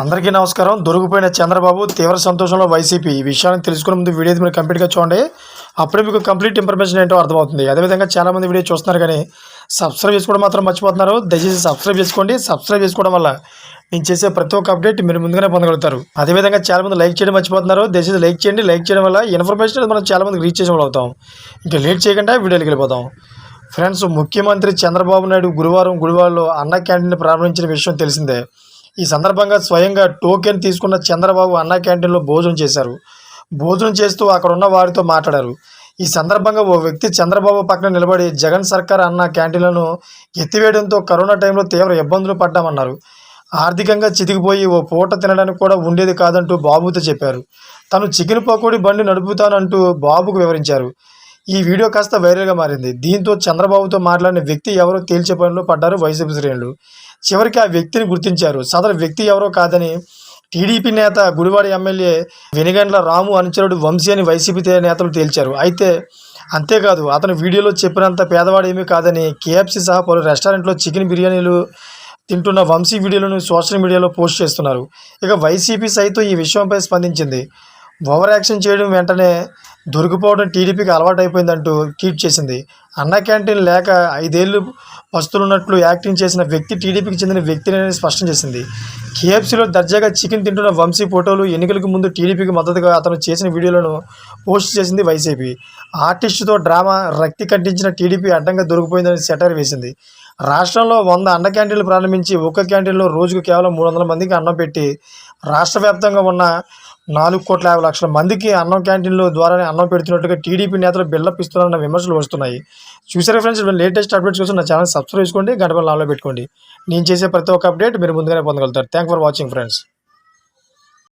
అందరికీ నమస్కారం. దొరికిపోయిన చంద్రబాబు తీవ్ర సంతోషంలో వైసీపీ. ఈ విషయాన్ని తెలుసుకునే ముందు వీడియో మీరు కంప్లీట్గా చూడండి. అప్పుడే మీకు కంప్లీట్ ఇన్ఫర్మేషన్ ఏంటో అర్థమవుతుంది. అదేవిధంగా చాలామంది వీడియో చూస్తున్నారు కానీ సబ్స్క్రైబ్ చేసుకోవడం మాత్రం మర్చిపోతున్నారు. దయచేసి సబ్స్క్రైబ్ చేసుకోండి. సబ్స్క్రైబ్ చేసుకోవడం వల్ల నేను చేసే ప్రతి ఒక్క అప్డేట్ మీరు ముందుగానే పొందగలుగుతారు. అదేవిధంగా చాలామంది లైక్ చేయడం మర్చిపోతున్నారు. దయచేసి లైక్ చేయండి. లైక్ చేయడం వల్ల ఇన్ఫర్మేషన్ మనం చాలామందికి రీచ్ చేసే వాళ్ళు అవుతాం. ఇంకా లేట్ చేయకుండా వీడియోకి వెళ్ళిపోతాం. ఫ్రెండ్స్, ముఖ్యమంత్రి చంద్రబాబు నాయుడు గుడివాడలో అన్న క్యాంటీన్ ప్రారంభించిన విషయం తెలిసిందే. ఈ సందర్భంగా స్వయంగా టోకెన్ తీసుకున్న చంద్రబాబు అన్న క్యాంటీన్లో భోజనం చేశారు. భోజనం చేస్తూ అక్కడ ఉన్న వారితో మాట్లాడారు. ఈ సందర్భంగా ఓ వ్యక్తి చంద్రబాబు పక్కన నిలబడి జగన్ సర్కార్ అన్న క్యాంటీన్లను ఎత్తివేయడంతో కరోనా టైంలో తీవ్ర ఇబ్బందులు పడ్డామన్నారు. ఆర్థికంగా చితికిపోయి ఓ పూట తినడానికి కూడా ఉండేది కాదంటూ బాబుతో చెప్పారు. తను చికెన్ పకోడీ బండి నడుపుతానంటూ బాబుకు వివరించారు. ఈ వీడియో కాస్త వైరల్గా మారింది. దీంతో చంద్రబాబుతో మాట్లాడిన వ్యక్తి ఎవరో తేల్చే పనిలో పడ్డారు వైసీపీ శ్రేణులు. చివరికి ఆ వ్యక్తిని గుర్తించారు. సదరు వ్యక్తి ఎవరో కాదని టీడీపీ నేత గుడివాడ ఎమ్మెల్యే వెనిగండ్ల రాము అనుచరుడు వంశీ అని వైసీపీ నేతలు తేల్చారు. అయితే అంతేకాదు, అతను వీడియోలో చెప్పినంత పేదవాడు ఏమీ కాదని కేఎఫ్సీ సహా పలు రెస్టారెంట్లో చికెన్ బిర్యానీలు తింటున్న వంశీ వీడియోలను సోషల్ మీడియాలో పోస్ట్ చేస్తున్నారు. ఇక వైసీపీ సైతం ఈ విషయంపై స్పందించింది. ఓవర్ యాక్షన్ చేయడం వెంటనే దొరికిపోవడం టీడీపీకి అలవాటు అయిపోయిందంటూ ట్వీట్ చేసింది. అన్న క్యాంటీన్ లేక 5 ఏళ్లు పస్తులున్నట్లు యాక్టింగ్ చేసిన వ్యక్తి టీడీపీకి చెందిన వ్యక్తిని స్పష్టం చేసింది. కేఎఫ్సీలో దర్జాగా చికెన్ తింటున్న వంశీ ఫోటోలు, ఎన్నికలకు ముందు టీడీపీకి మద్దతుగా అతను చేసిన వీడియోలను పోస్ట్ చేసింది వైసీపీ. ఆర్టిస్టుతో డ్రామా రక్తి కట్టించిన టీడీపీ అడ్డంగా దొరికిపోయిందని సెటైర్ వేసింది. రాష్ట్రంలో 100 అన్న క్యాంటీన్లు ప్రారంభించి ఒక్క క్యాంటీన్లో రోజుకు కేవలం 300 మందికి అన్నం పెట్టి రాష్ట్ర వ్యాప్తంగా ఉన్న 4,50,00,000 మందికి అన్నం క్యాంటీన్ల ద్వారానే అన్నం పెడుతున్నట్టుగా టీడీపీ నేతలు బిల్డప్ ఇస్తున్నారన్న విమర్శలు వస్తున్నాయి. చూసారా ఫ్రెండ్స్, లేటెస్ట్ అప్డేట్స్ కోసం నా ఛానల్ సబ్స్క్రైబ్ చేసుకోండి, గంట బెల్ ఆన్లో పెట్టుకోండి. నేను చేసే ప్రతి ఒక్క అప్డేట్ మీరు ముందుగానే పొందగలుగుతారు. Thank for watching friends.